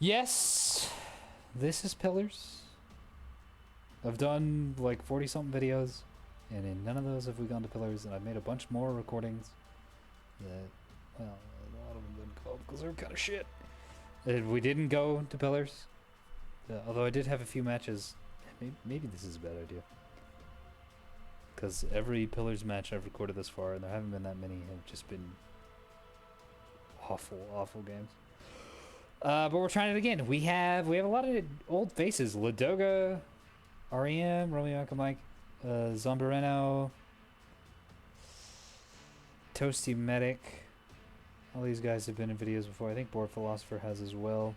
Yes, this is Pillars. I've done like 40 something videos, and in none of those have we gone to Pillars, and I've made a bunch more recordings that, well, a lot of them didn't go because they're kind of shit. And we didn't go to Pillars, although I did have a few matches. Maybe this is a bad idea. Because every Pillars match I've recorded this far, and there haven't been that many, have just been awful, awful games. But we're trying it again. We have a lot of old faces. Ladoga, REM, Romeo Echo Mike, Zombareno, Toasty Medic. All these guys have been in videos before. I think Board Philosopher has as well.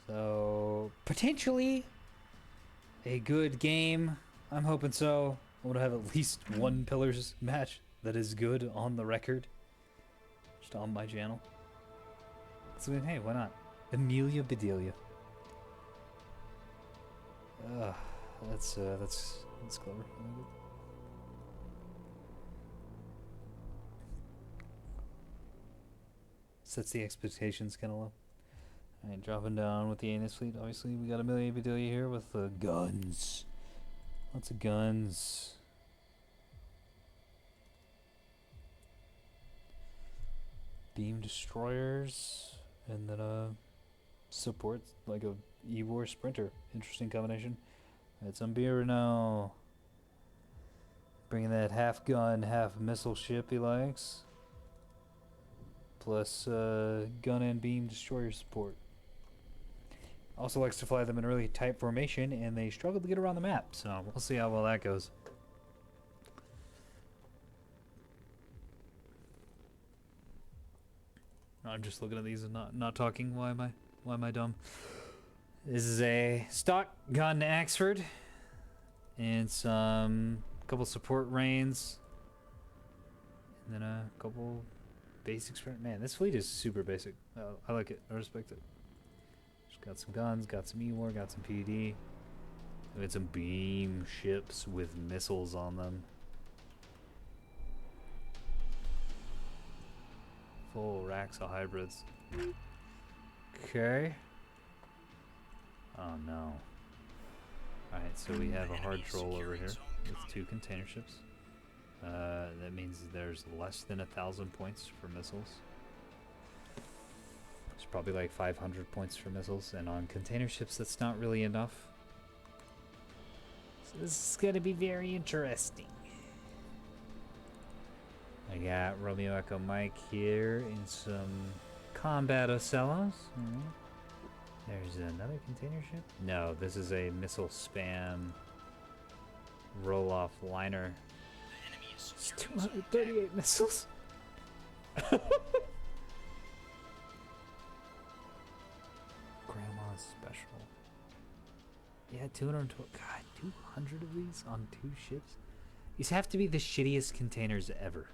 So, potentially a good game. I'm hoping so. I want to have at least one Pillars match that is good on the record. Just on my channel. So, hey, why not? Amelia Bedelia. That's clever. Sets the expectations kind of low. Alright, dropping down with the Anus fleet. Obviously, we got Amelia Bedelia here with guns. Lots of guns. Beam destroyers. And then support like a E-War Sprinter. Interesting combination. Alright, Zumbira now. Bringing that half gun, half missile ship he likes. Plus gun and beam destroyer support. Also likes to fly them in a really tight formation, and they struggle to get around the map, so we'll see how well that goes. I'm just looking at these and not talking. Why am I dumb? This is a stock gun Axford, and some couple support reins, and then a couple basic sprint. Man, this fleet is super basic. I like it. I respect it. Got some guns, got some E-War, got some PD. We had some beam ships with missiles on them. Full racks of hybrids. Okay. Oh no. Alright, so we have a hard troll over here with 2 container ships. That means there's less than 1,000 points for missiles. There's probably like 500 points for missiles, and on container ships that's not really enough. So this is gonna be very interesting. I got Romeo Echo Mike here in some combat Ocellos. There's another container ship? No, this is a missile spam roll-off liner. It's 238 missiles. Grandma's special. Yeah, 212. God, 200 of these on 2 ships? These have to be the shittiest containers ever.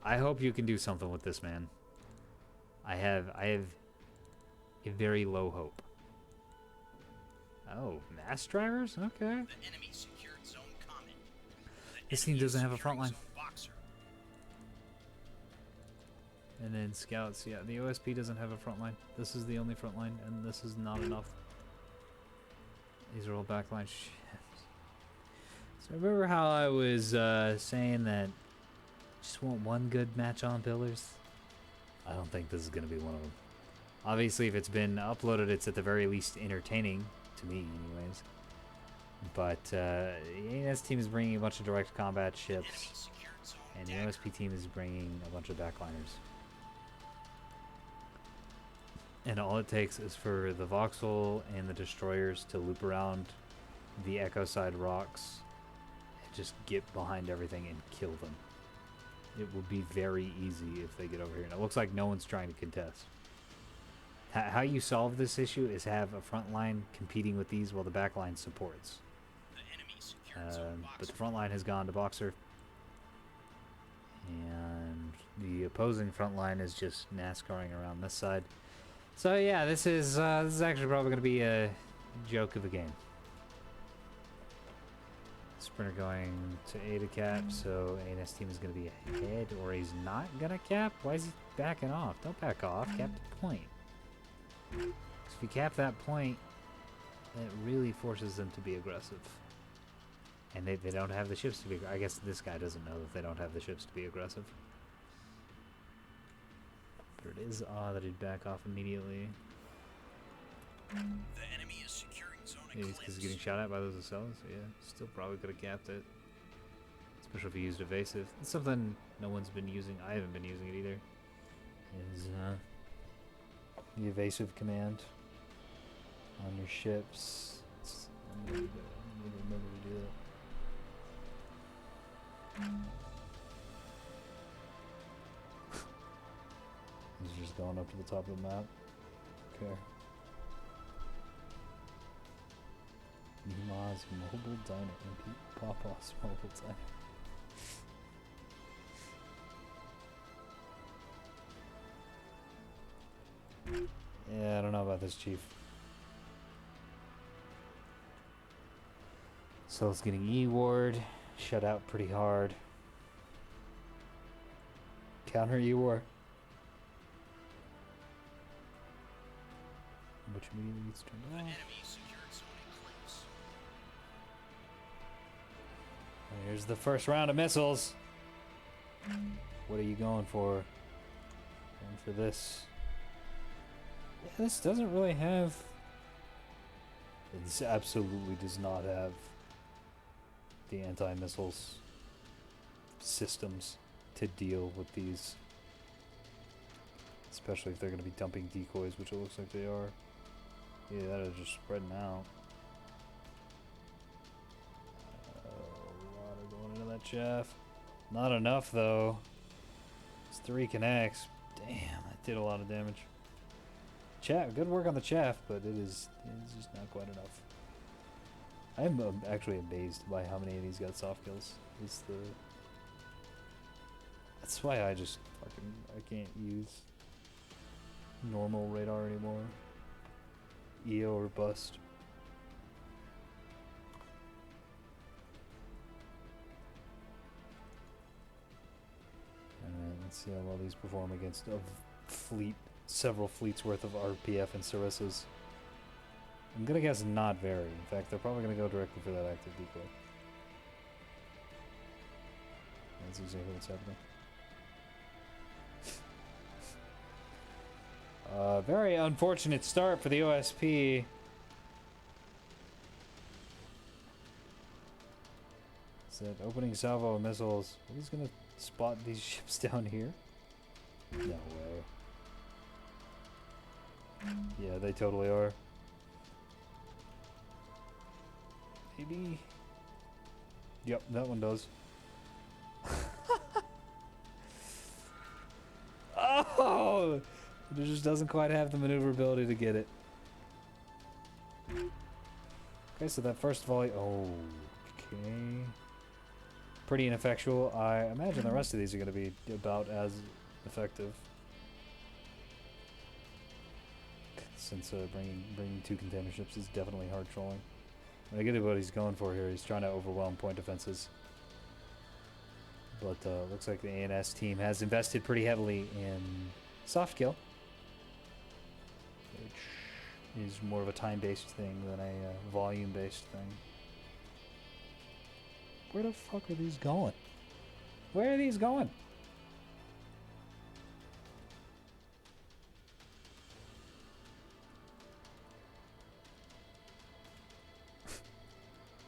I hope you can do something with this, man. I have a very low hope. Oh, mass drivers? Okay. This team doesn't have a front line. And then scouts, yeah, the OSP doesn't have a front line. This is the only front line, and this is not enough. These are all backline ships. So remember how I was saying that just want one good match on Pillars? I don't think this is going to be one of them. Obviously, if it's been uploaded, it's at the very least entertaining, to me anyways. But the ANS team is bringing a bunch of direct combat ships, and the OSP team is bringing a bunch of backliners. And all it takes is for the Voxel and the destroyers to loop around the Echo side rocks and just get behind everything and kill them. It will be very easy if they get over here. And it looks like no one's trying to contest. How you solve this issue is have a front line competing with these while the back line supports. But the front line has gone to Boxer. And the opposing front line is just NASCARing around this side. So yeah, this is actually probably going to be a joke of a game. It's Sprinter going to A to cap, so ANS team is going to be ahead, or he's not going to cap? Why is he backing off? Don't back off. Cap the point. So if you cap that point, it really forces them to be aggressive. And they don't have the ships to be... I guess this guy doesn't know that they don't have the ships to be aggressive. But it is odd that he'd back off immediately. The enemy is securing zone. Maybe it's because he's getting shot at by those Accelas. Yeah, still probably could have capped it. Especially if he used evasive. It's something no one's been using. I haven't been using it either. Is the evasive command on your ships. I need to remember to do that. He's just going up to the top of the map. Okay. Mima's Mobile Diner. MP Papa's Mobile Diner. Yeah, I don't know about this, Chief. So it's getting E-Ward. Shut out pretty hard. Counter E-War. Which immediately gets turned off. Enemy secured zone close. Here's the first round of missiles. What are you going for? Going for this. Yeah, this doesn't really have... This absolutely does not have the anti-missiles systems to deal with these. Especially if they're going to be dumping decoys, which it looks like they are. Yeah, that is just spreading out. A lot of going into that chaff. Not enough, though. It's 3 connects. Damn, that did a lot of damage. Chaff, good work on the chaff, but it is just not quite enough. I'm actually amazed by how many of these got soft kills. That's why I can't use normal radar anymore. EO or bust. Alright, let's see how well these perform against several fleets worth of RPF and Sarissas. I'm gonna guess not very. In fact, they're probably gonna go directly for that active decoy. That's exactly what's happening. Very unfortunate start for the OSP. Said opening salvo of missiles. Are these gonna spot these ships down here? No way. Yeah, they totally are. Maybe. Yep, that one does. Oh! It just doesn't quite have the maneuverability to get it. Okay, so that first volley. Oh, okay. Pretty ineffectual. I imagine the rest of these are going to be about as effective. Since bringing 2 container ships is definitely hard trolling. I get what he's going for here. He's trying to overwhelm point defenses. But looks like the ANS team has invested pretty heavily in soft kill, which is more of a time-based thing than a volume-based thing. Where the fuck are these going? Where are these going?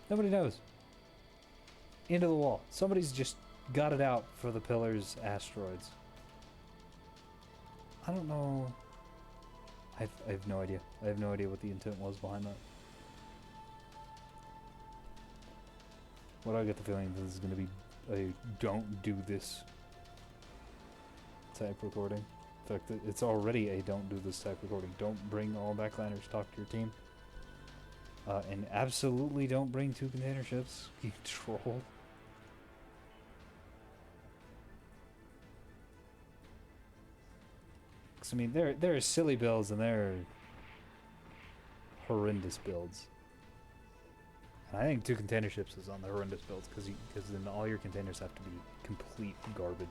Nobody knows. Into the wall. Somebody's just got it out for the pillars asteroids. I don't know. I have no idea. I have no idea what the intent was behind that. What do I get the feeling that this is going to be a don't do this type recording? In fact, it's already a don't do this type recording. Don't bring all backliners, talk to your team. And absolutely don't bring 2 container ships, you troll. Because, I mean, there are silly builds and there are horrendous builds. I think 2 container ships is on the horrendous builds, because then all your containers have to be complete garbage.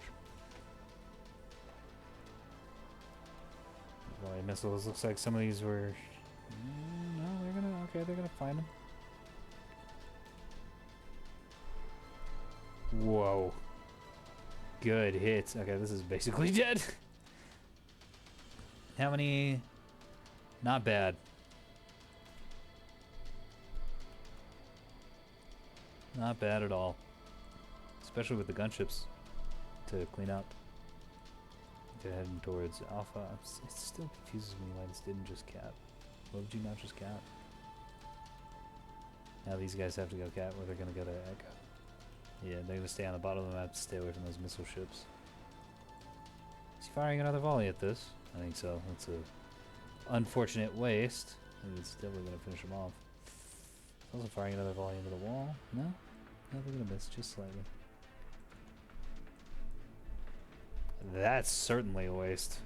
Volley missiles. Looks like some of these were... no, they're gonna find them. Whoa. Good hits. Okay, this is basically dead. How many? Not bad. Not bad at all. Especially with the gunships to clean up. They're heading towards Alpha. It still confuses me why this didn't just cap. Why would you not just cap? Now these guys have to go cap, or they're gonna go to Echo. Yeah, they're gonna stay on the bottom of the map to stay away from those missile ships. Is he firing another volley at this? I think so. That's a unfortunate waste. I think it's definitely gonna finish him off. He's also firing another volley into the wall. No? No, they're gonna miss just slightly. That's certainly a waste.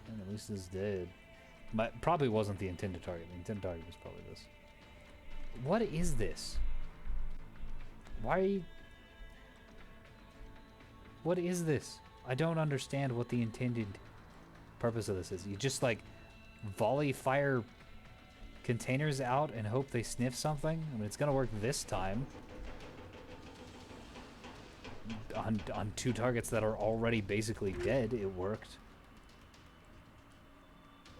And at least it's dead. But probably wasn't the intended target. The intended target was probably this. What is this? Why are you... What is this? I don't understand what the intended purpose of this is. You just like volley fire containers out and hope they sniff something? I mean, it's gonna work this time. On 2 targets that are already basically dead, it worked.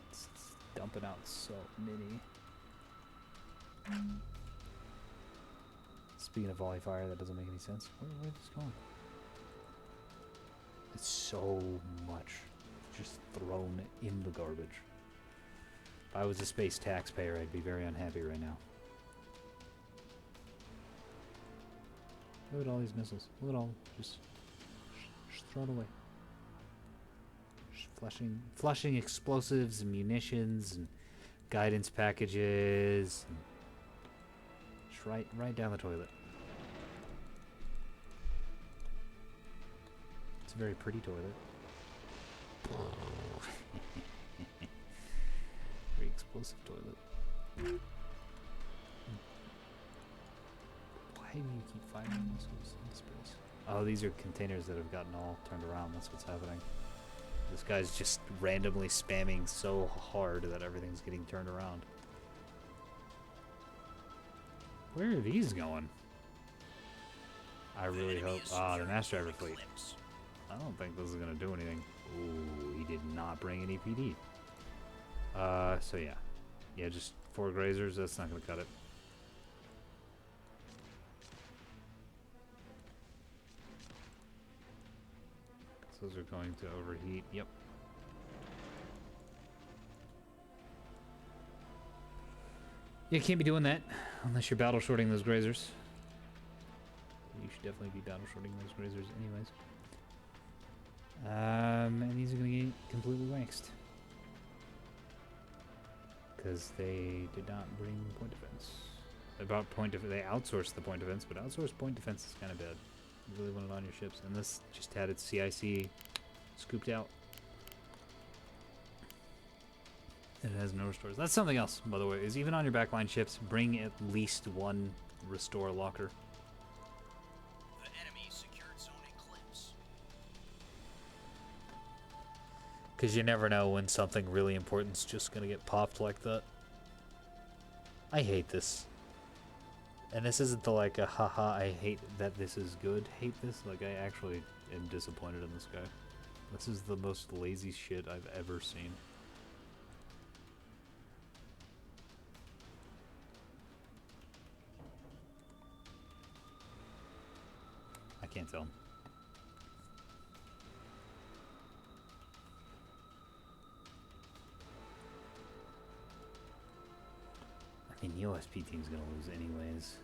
It's dumping out so many. Speaking of volley fire, that doesn't make any sense. Where is this going? It's so much just thrown in the garbage. If I was a space taxpayer, I'd be very unhappy right now. Look at all these missiles. Look at all. Just throw it away. Just flushing explosives and munitions and guidance packages. And just right down the toilet. It's a very pretty toilet. Very explosive toilet. Why do you keep firing missiles into space? Oh, these are containers that have gotten all turned around. That's what's happening. This guy's just randomly spamming so hard that everything's getting turned around. Where are these going? I really hope... Ah, the Master Driver fleet. I don't think this is going to do anything. Ooh, he did not bring any PD. So yeah. Yeah, just 4 grazers. That's not going to cut it. Those are going to overheat. Yep. You can't be doing that unless you're battle shorting those grazers. You should definitely be battle shorting those grazers anyways. And these are going to get completely waxed. Because they did not bring point defense. About point defense, they outsourced the point defense, but outsourced point defense is kind of bad. You really want it on your ships. And this just had its CIC scooped out. It has no restores. That's something else, by the way, is even on your backline ships, bring at least 1 restore locker. The enemy secured zone Eclipse. Because you never know when something really important's just going to get popped like that. I hate this. And this isn't the like a haha, I hate that this is good, hate this. Like, I actually am disappointed in this guy. This is the most lazy shit I've ever seen. I can't tell. I mean, the OSP team's gonna lose anyways.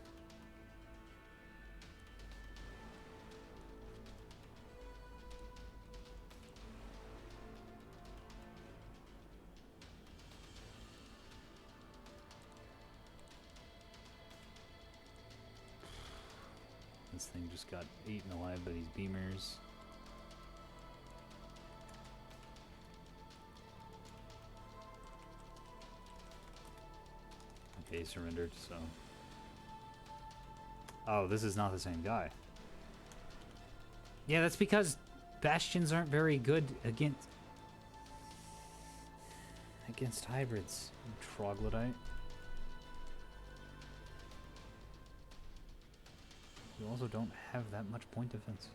This thing just got eaten alive by these beamers. He surrendered, so... Oh, this is not the same guy. Yeah, that's because Bastions aren't very good against hybrids, you troglodyte. You also don't have that much point defense.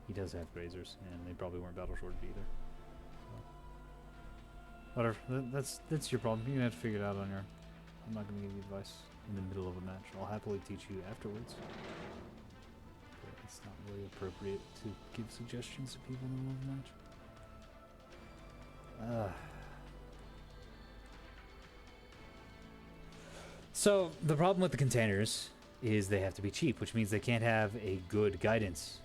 He does have grazers, and they probably weren't battle shorted either. So. Whatever, that's your problem. You're gonna have to figure it out on your own. I'm not gonna give you advice in the middle of a match. I'll happily teach you afterwards. But it's not really appropriate to give suggestions to people in the middle of a match. So the problem with the containers is they have to be cheap, which means they can't have a good guidance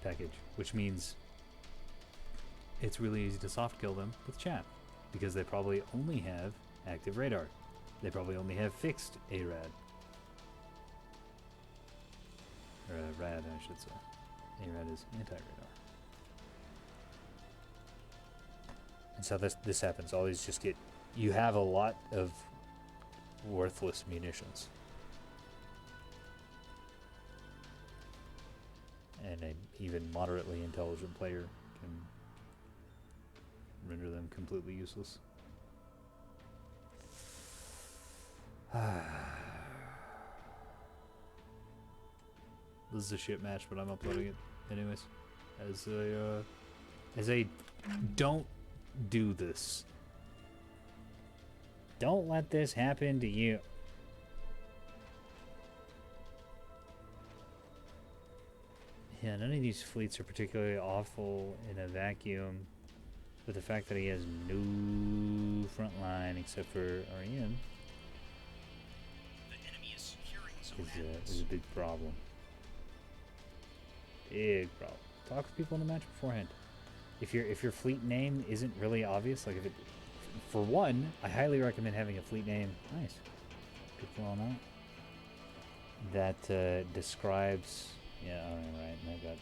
package, which means it's really easy to soft kill them with chaff because they probably only have active radar. They probably only have fixed ARAD. Or RAD, I should say. ARAD is anti-radar. And so this happens. All these just get... You have a lot of worthless munitions. And an even moderately intelligent player can render them completely useless. This is a shit match, but I'm uploading it anyways. As a don't do this. Don't let this happen to you. Yeah, none of these fleets are particularly awful in a vacuum. But the fact that he has no front line except for REM is a big problem. Big problem. Talk to people in the match beforehand. If your fleet name isn't really obvious, like if it, for one, I highly recommend having a fleet name. Nice. Good for all that. That describes. Yeah, oh, right. And I got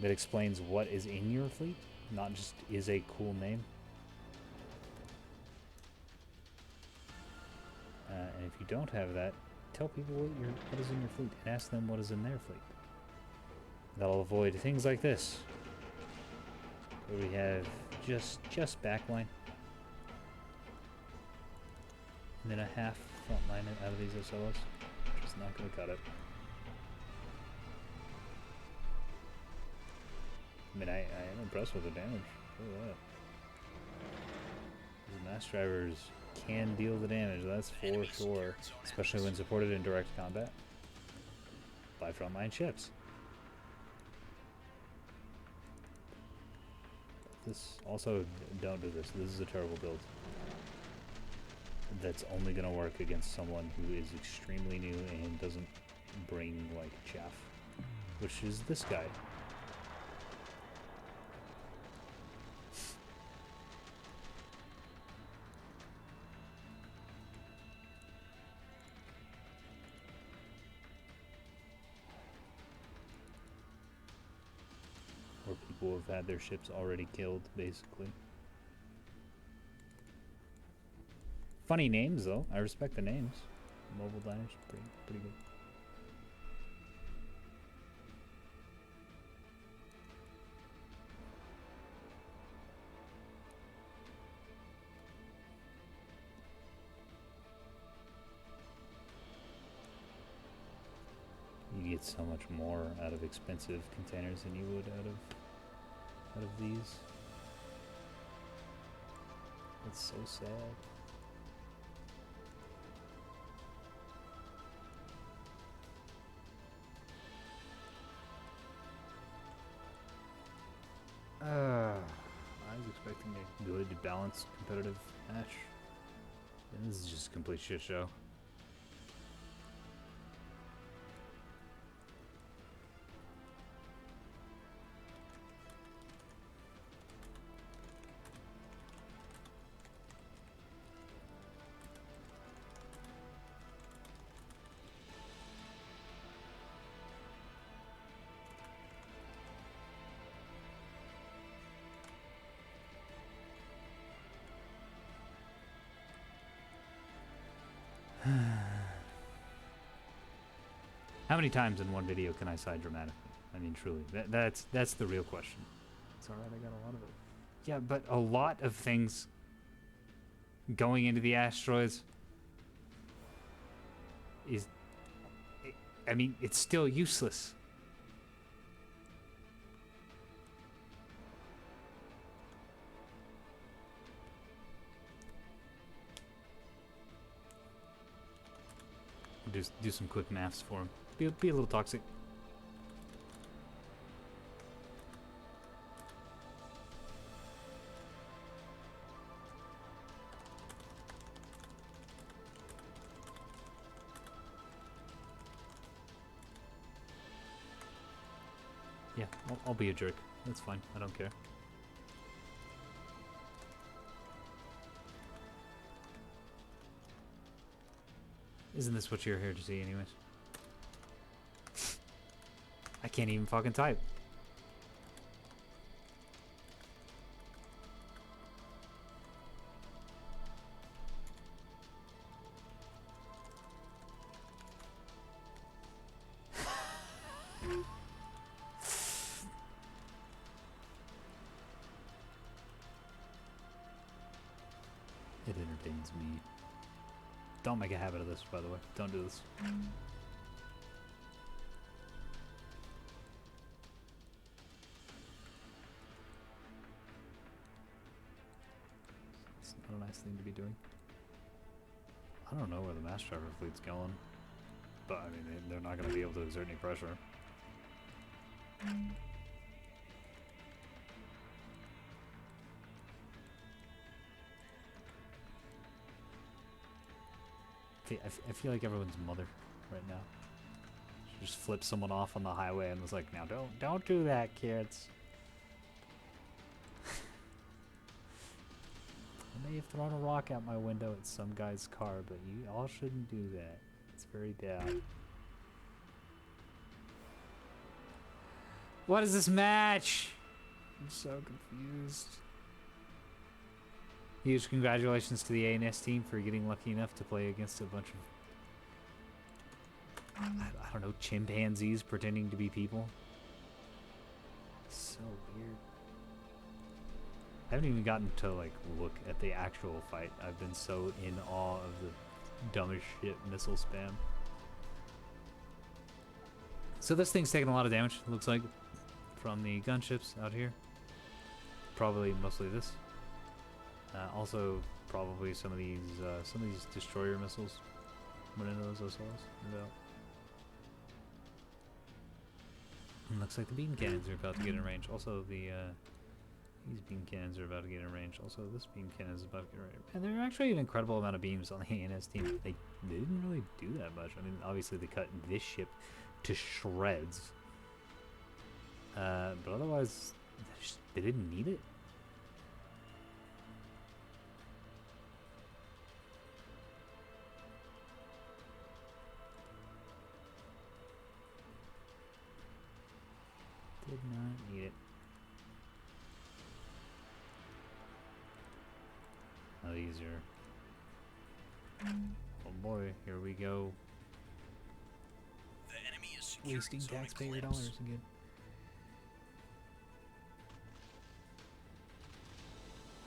that explains what is in your fleet, not just is a cool name. And if you don't have that, tell people what is in your fleet and ask them what is in their fleet. That'll avoid things like this, where we have just backline, and then a half front line out of these SLS, which is not going to cut it. I mean, I am impressed with the damage. Look at that. These mass drivers can deal the damage, that's for sure. Especially when supported in direct combat by frontline ships. This also, don't do this. This is a terrible build. That's only going to work against someone who is extremely new and doesn't bring, like, chaff. Which is this guy. Or people have had their ships already killed, basically. Funny names, though. I respect the names. Mobile Diners, pretty good. You get so much more out of expensive containers than you would out of these. It's so sad. I was expecting a good, balanced, competitive match. And this is just a complete shit show. How many times in one video can I sigh dramatically? I mean, truly, that's the real question. It's alright, I got a lot of it. Yeah, but a lot of things going into the asteroids is, I mean, it's still useless. Do some quick maths for him. Be a little toxic. Yeah, I'll be a jerk. That's fine. I don't care. Isn't this what you're here to see anyways? I can't even fucking type. It entertains me. Don't make a habit of this, by the way. Don't do this. It's not a nice thing to be doing. I don't know where the mass driver fleet's going, but I mean, they're not going to be able to exert any pressure. I feel like everyone's mother right now. She just flipped someone off on the highway and was like, "Now don't do that, kids." I may have thrown a rock out my window at some guy's car, but you all shouldn't do that. It's very bad. What is this match? I'm so confused. Huge congratulations to the ANS team for getting lucky enough to play against a bunch of, I don't know, chimpanzees pretending to be people. So weird. I haven't even gotten to, like, look at the actual fight. I've been so in awe of the dumbest shit missile spam. So this thing's taking a lot of damage, it looks like, from the gunships out here. Probably mostly this. Also, probably some of these destroyer missiles went into those SLs. No. And looks like the beam cannons are about to get in range. Also, these beam cannons are about to get in range. Also, this beam cannon is about to get in range. And there are actually an incredible amount of beams on the ANS team. They didn't really do that much. I mean, obviously they cut this ship to shreds. But otherwise, they didn't need it. Did not need it. Now these are... Oh boy, here we go. The enemy is securing Wasting zone taxpayer eclipse. dollars again.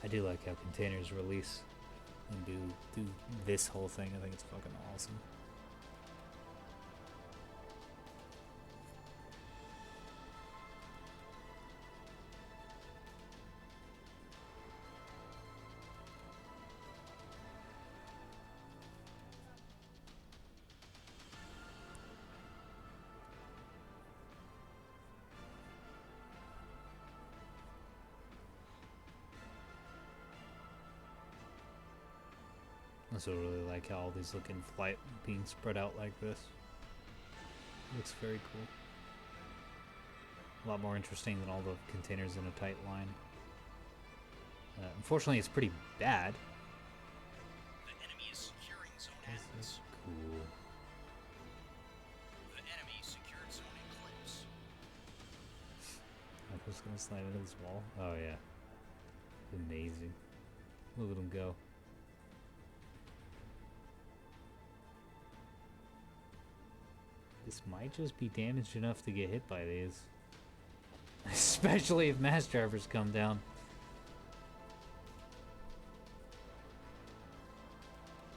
I do like how containers release and do this whole thing. I think it's fucking awesome. I also really like how all these look in flight being spread out like this. Looks very cool. A lot more interesting than all the containers in a tight line. Unfortunately, it's pretty bad. The enemy is securing zone This Athens. is cool. The enemy secured zone eclipse. I'm just gonna slide into this wall. Oh yeah. Amazing. Look at him go. This might just be damaged enough to get hit by these. Especially if mass drivers come down.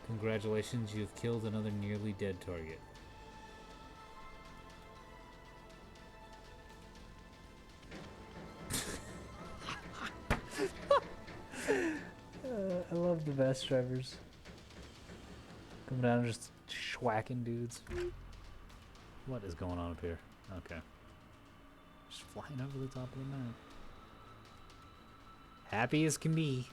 Congratulations, you've killed another nearly dead target. I love the mass drivers. Coming down and just schwacking dudes. What is going on up here? Okay. Just flying over the top of the map. Happy as can be.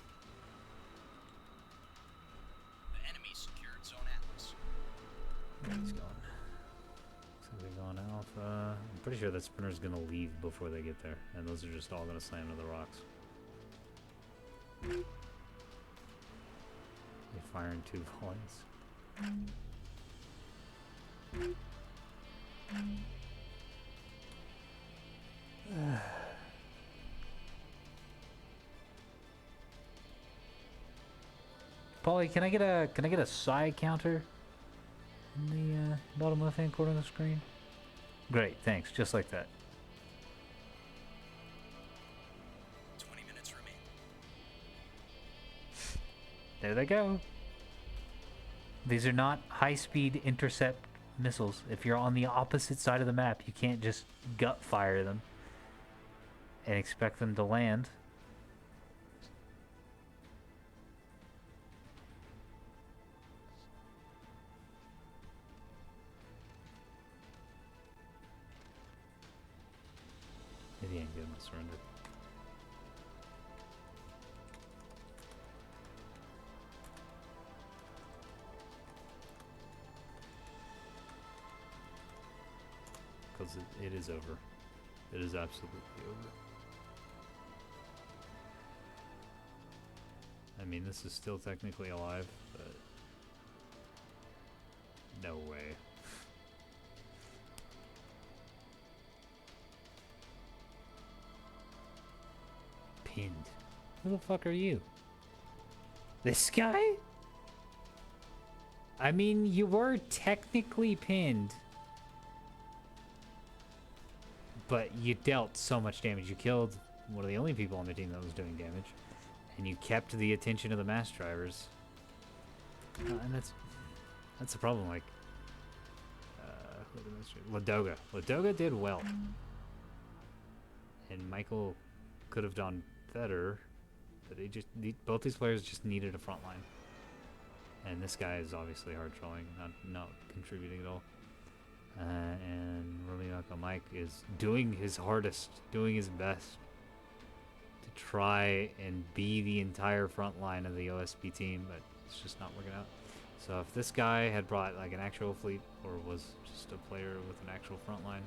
The enemy secured Zone Atlas. Where he's going. Looks like they're going alpha. I'm pretty sure that sprinter's gonna leave before they get there. And those are just all gonna slam into the rocks. They're firing 2 volleys. Polly, can I get a side counter in the bottom left hand corner of the screen? Great, thanks. Just like that. 20 minutes remain. There they go. These are not high-speed intercept missiles. If you're on the opposite side of the map, you can't just gut fire them and expect them to land. Maybe I ain't getting surrendered. Because it is over. It is absolutely over. I mean, this is still technically alive, but no way. Pinned. Who the fuck are you? This guy? I mean, you were technically pinned. But you dealt so much damage. You killed one of the only people on the team that was doing damage. And you kept the attention of the mass drivers. And that's the problem. Like, Ladoga. Ladoga did well. And Michael could have done better. But both these players just needed a front line. And this guy is obviously hard trolling, not contributing at all. And Romeo Mike is doing his hardest, doing his best to try and be the entire front line of the OSP team, but it's just not working out. So if this guy had brought like an actual fleet or was just a player with an actual front line,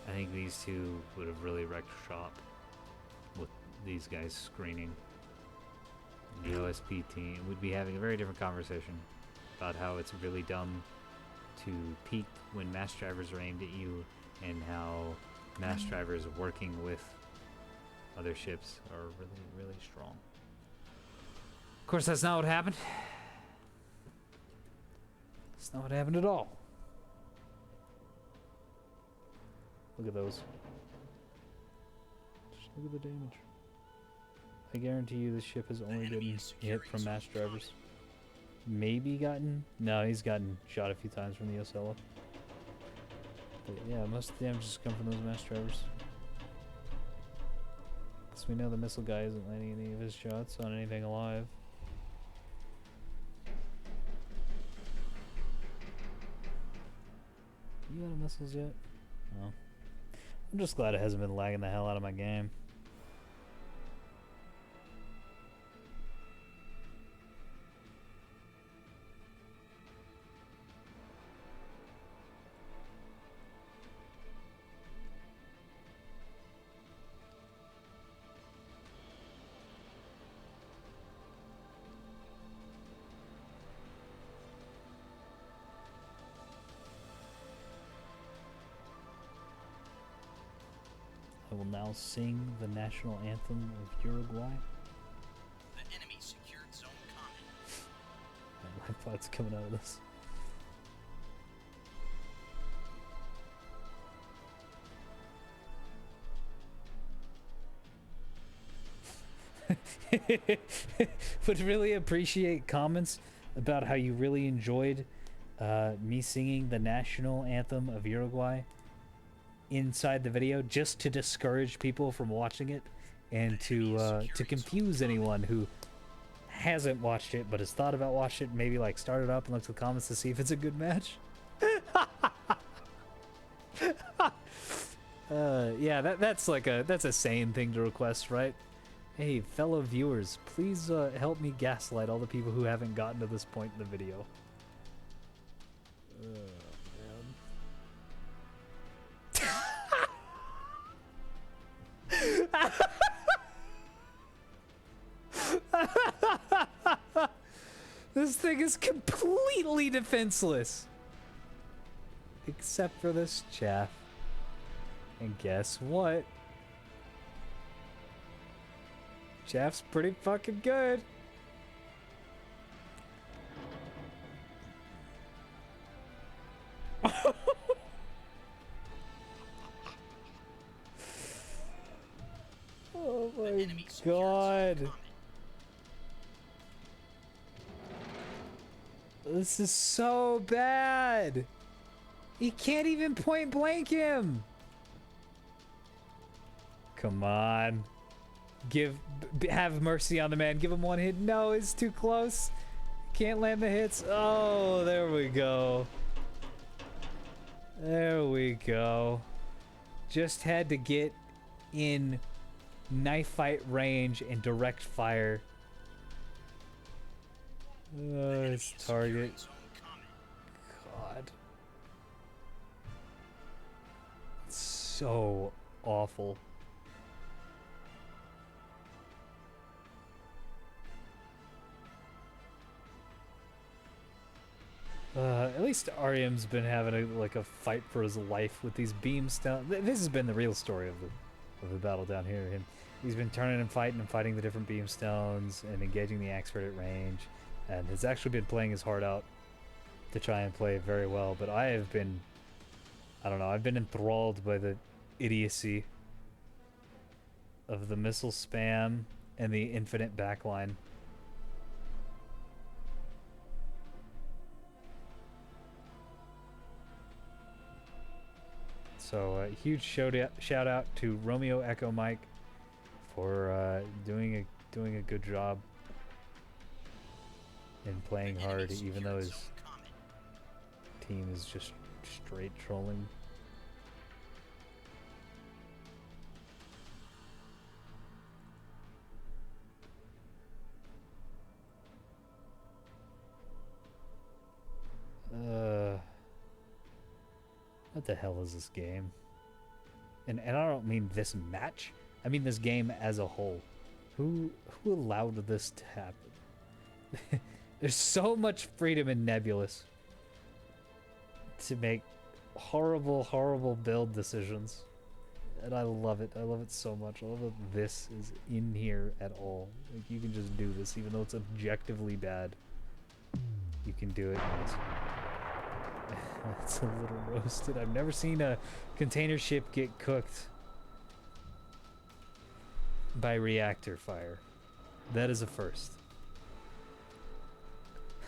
I think these two would have really wrecked shop with these guys screening. The OSP team would be having a very different conversation about how it's really dumb to peek when mass drivers are aimed at you, and how mass drivers working with other ships are really, really strong. Of course, that's not what happened. That's not what happened at all. Look at those. Just look at the damage. I guarantee you this ship has only been hit from mass drivers. Maybe gotten... No, he's gotten shot a few times from the Ocella. But yeah, most of the damage has come from those mass drivers. Because we know the missile guy isn't landing any of his shots on anything alive. You out of missiles yet? No. I'm just glad it hasn't been lagging the hell out of my game. I will now sing the national anthem of Uruguay. The enemy secured Zone Common. My thoughts coming out of this. would really appreciate comments about how you really enjoyed me singing the national anthem of Uruguay inside the video, just to discourage people from watching it and to confuse anyone who hasn't watched it but has thought about watching it, maybe like start it up and look at the comments to see if it's a good match. Yeah, that's a sane thing to request, right? Hey, fellow viewers, please help me gaslight all the people who haven't gotten to this point in the video. This thing is completely defenseless. Except for this chaff. And guess what? Chaff's pretty fucking good. Oh my god. This is so bad. He can't even point blank him. Come on. Have mercy on the man. Give him one hit. No, it's too close. Can't land the hits. Oh, there we go. There we go. Just had to get in knife fight range and direct fire. His target. God. So awful. At least Aryam's been having a fight for his life with these beamstones. This has been the real story of the battle down here. He's been turning and fighting the different beamstones and engaging the expert at range, and has actually been playing his heart out to try and play very well. But I have been, I don't know, I've been enthralled by the idiocy of the missile spam and the infinite backline. So a huge shout out to Romeo Echo Mike for doing a good job in playing hard, even though his team is just straight trolling. What the hell is this game? And I don't mean this match. I mean this game as a whole. Who allowed this to happen? There's so much freedom in Nebulous to make horrible, horrible build decisions. And I love it. I love it so much. I love that this is in here at all. Like, you can just do this, even though it's objectively bad. You can do it. It's a little roasted. I've never seen a container ship get cooked by reactor fire. That is a first.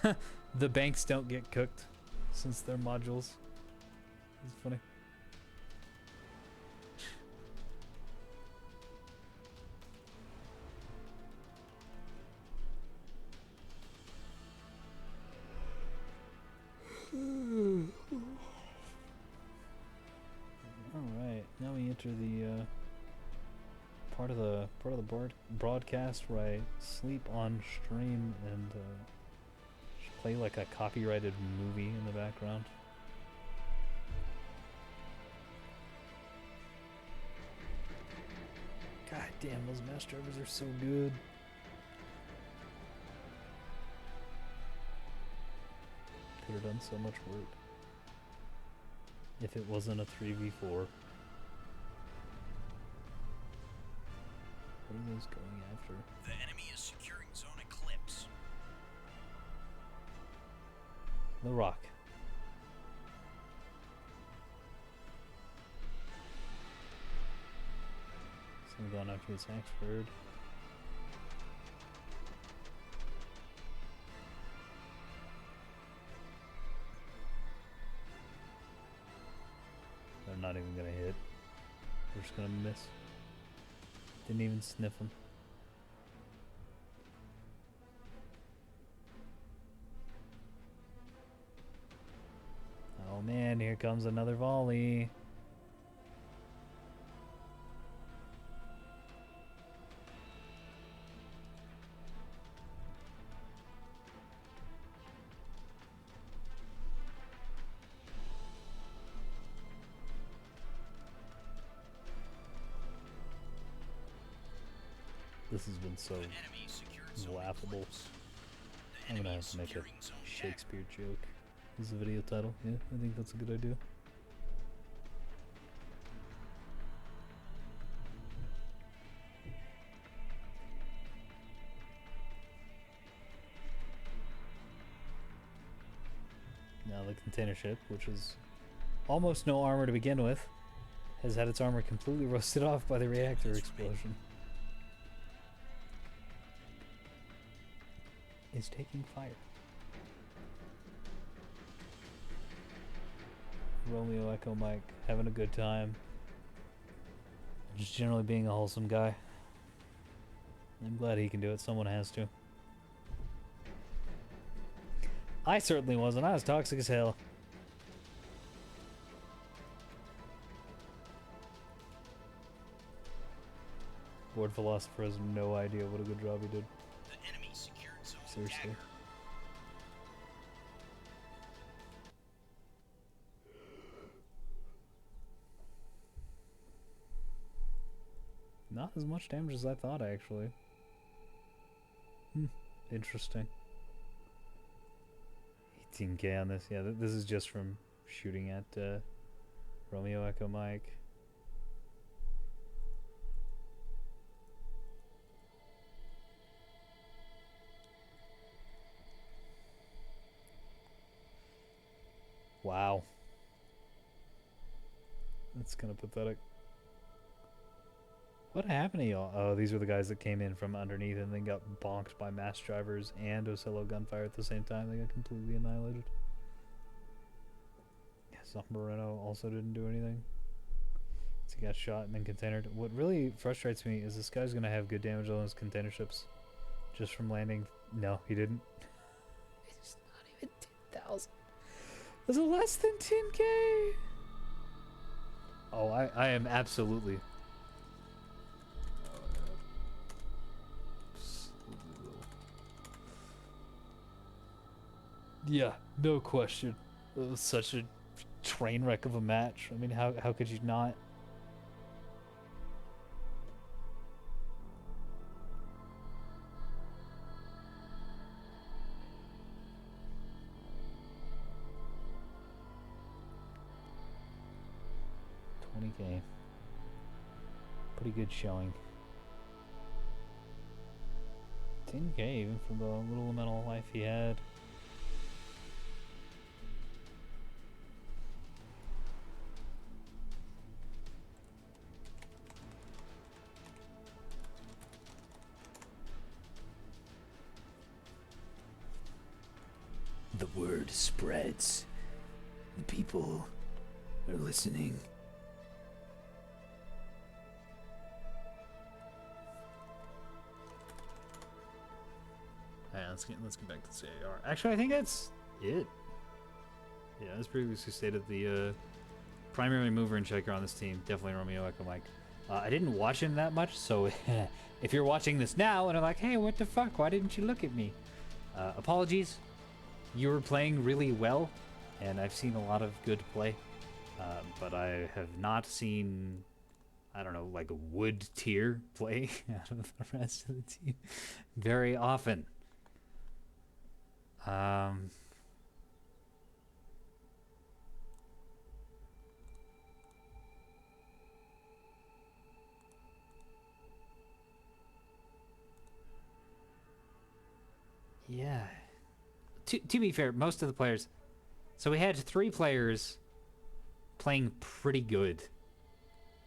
The banks don't get cooked since they're modules. It's funny. Alright, now we enter the part of the broadcast where I sleep on stream and play like a copyrighted movie in the background. God damn, those mass drivers are so good. Could have done so much work if it wasn't a 3v4. What are those going after? The enemy is securing Zone Eclipse. The Rock. Someone going after this Axford. not even gonna hit. We're just gonna miss. Didn't even sniff him. Oh man, here comes another volley. This has been so The enemy secured zone laughable. close. The I'm gonna enemy have is to make a securing zone Shakespeare joke. This is the video title. Yeah, I think that's a good idea. Now the container ship, which is almost no armor to begin with, has had its armor completely roasted off by the reactor explosion. Is taking fire. Romeo Echo Mike having a good time. Just generally being a wholesome guy. I'm glad he can do it. Someone has to. I certainly wasn't. I was toxic as hell. Board Philosopher has no idea what a good job he did. The enemy secured zone Seriously. dagger. Not as much damage as I thought, actually. Interesting. 18k on this. Yeah, this is just from shooting at Romeo Echo Mike. Wow. That's kind of pathetic. What happened to y'all? Oh, these were the guys that came in from underneath and then got bonked by mass drivers and Ocello gunfire at the same time. They got completely annihilated. Yeah, Zamorano also didn't do anything. So he got shot and then containered. What really frustrates me is this guy's going to have good damage on his container ships just from landing. No, he didn't. It's not even 10,000. Was it less than 10k? Oh, I am absolutely... Yeah, no question. It was such a train wreck of a match. I mean, how could you not? $20k. Pretty good showing. 10k even for the little amount of life he had. The word spreads. The people are listening. Alright, let's get back to CAR. Actually, I think that's it. Yeah, as previously stated, the primary mover and checker on this team, definitely Romeo Echo Mike. I didn't watch him that much, so if you're watching this now and are like, hey, what the fuck, why didn't you look at me? Apologies. You were playing really well, and I've seen a lot of good play, but I have not seen, I don't know, like a wood tier play out of the rest of the team very often. Yeah. To be fair, most of the players... So we had 3 players playing pretty good.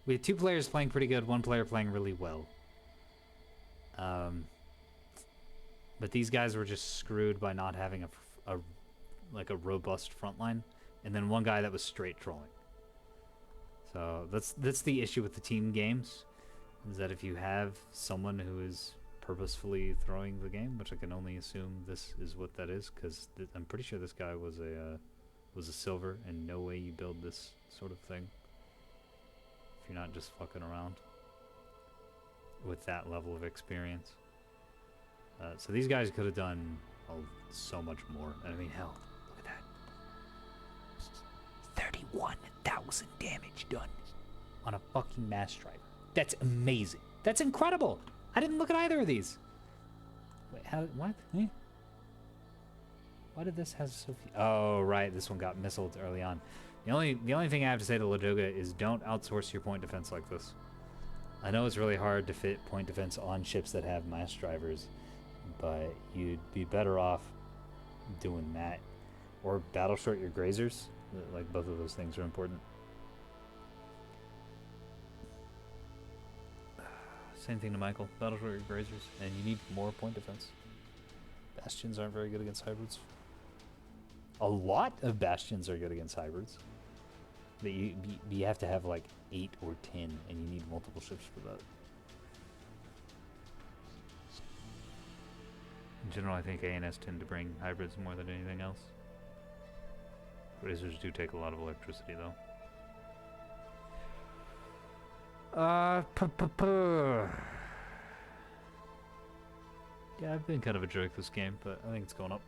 We had 2 players playing pretty good, 1 player playing really well. But these guys were just screwed by not having a robust front line, and then one guy that was straight trolling. So that's the issue with the team games, is that if you have someone who is purposefully throwing the game, which I can only assume this is what that is, because I'm pretty sure this guy was a silver, and no way you build this sort of thing if you're not just fucking around with that level of experience. So these guys could have done so much more. I mean, hell, look at that. 31,000 damage done. On a fucking mass driver. That's amazing. That's incredible. I didn't look at either of these. Wait, how? What? Eh? Why did this have so few? Oh, right. This one got missiled early on. The only thing I have to say to Ladoga is don't outsource your point defense like this. I know it's really hard to fit point defense on ships that have mass drivers, but you'd be better off doing that, or battle short your grazers. Like, both of those things are important. Same thing to Michael. Battle short your grazers, and you need more point defense. Bastions aren't very good against hybrids. A lot of bastions are good against hybrids, but you have to have like 8 or 10, and you need multiple ships for that. In general, I think ANS tend to bring hybrids more than anything else. Grazers do take a lot of electricity, though. Yeah, I've been kind of a jerk this game, but I think it's going up.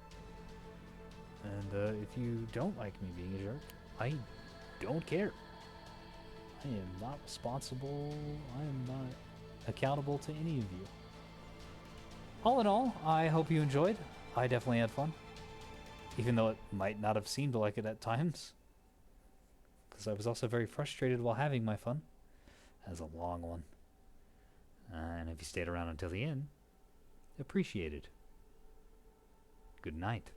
And if you don't like me being a jerk, I don't care. I am not responsible. I am not accountable to any of you. All in all, I hope you enjoyed. I definitely had fun. Even though it might not have seemed like it at times. Because I was also very frustrated while having my fun. That was a long one. And if you stayed around until the end, appreciated. Good night.